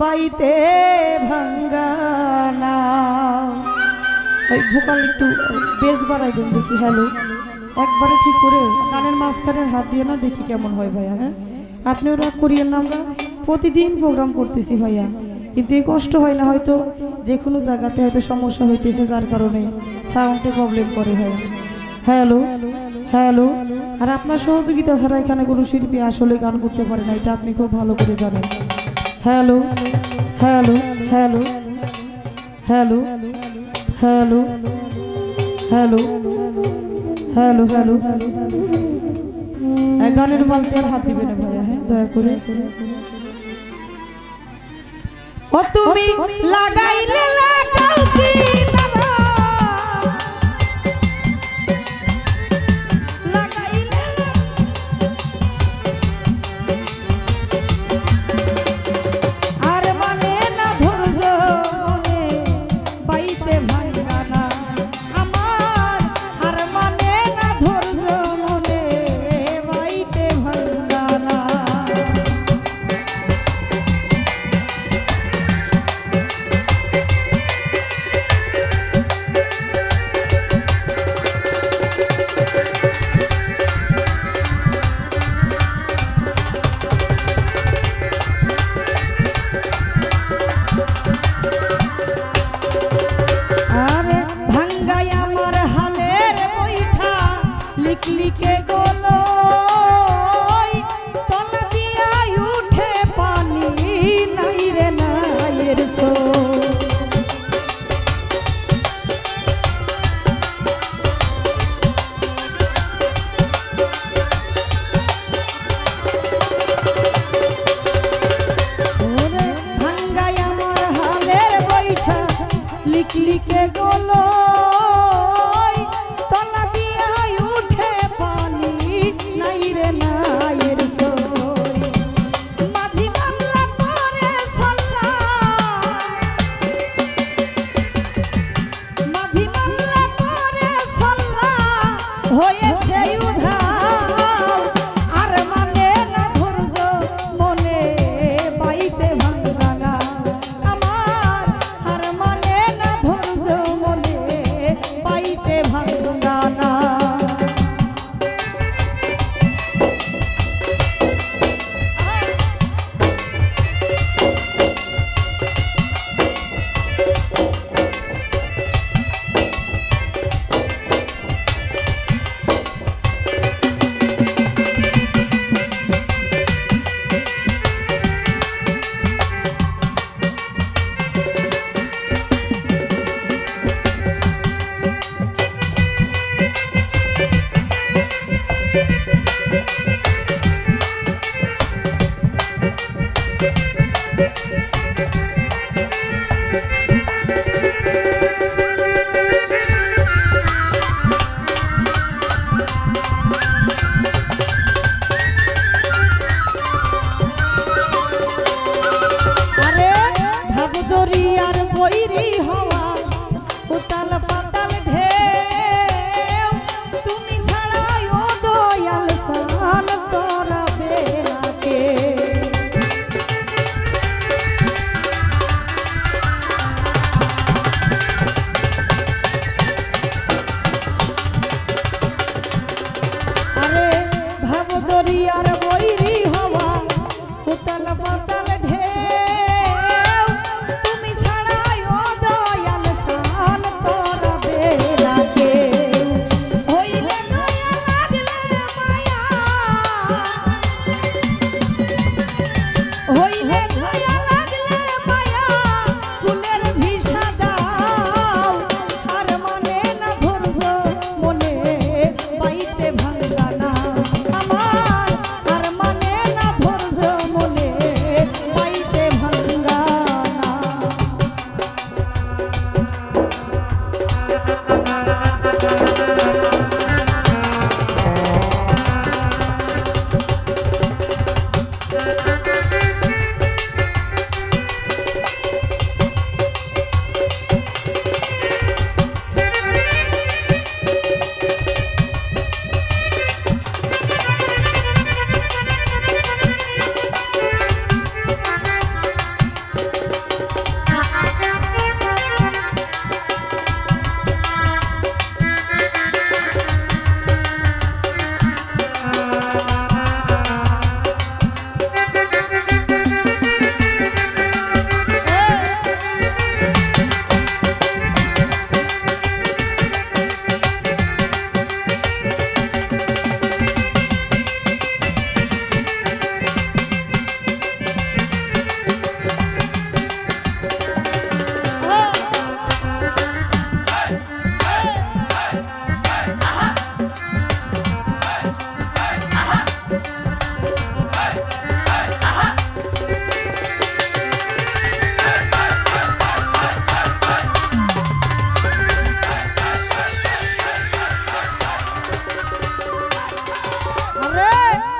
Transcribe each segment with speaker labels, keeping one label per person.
Speaker 1: বাইতে ভাঙ্গানা। ওই ভোকাল একটু বেস বাড়াই দেন দেখি। হ্যালো, একবারে ঠিক করে কানের মাঝখানের হাত দিয়ে না, দেখি কেমন হয় ভাইয়া। হ্যাঁ, আপনিও রাগ করিয়েন না, আমরা প্রতিদিন প্রোগ্রাম করতেছি ভাইয়া, কিন্তু এই কষ্ট হয় না, হয়তো যে কোনো জায়গাতে হয়তো সমস্যা হইতেছে, যার কারণে সাউন্ডে প্রবলেম করে ভাইয়া। Hello hello. আর আপনার সহযোগিতা ছাড়া এখানে কোনো শিল্পী আসলে গান করতে পারে না, এটা আপনি খুব ভালো করে জানেন। Hello hello hello hello hello hello hello hello. গানের মাঝ দিয়ে আর হাত দিবে না ভাইয়া, হ্যাঁ দয়া করে। ও তুমি লাগাইলে লাগাও কি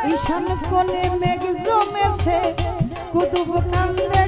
Speaker 1: ঈশান কোণে মেঘ জমেছে কুতুব কান্দে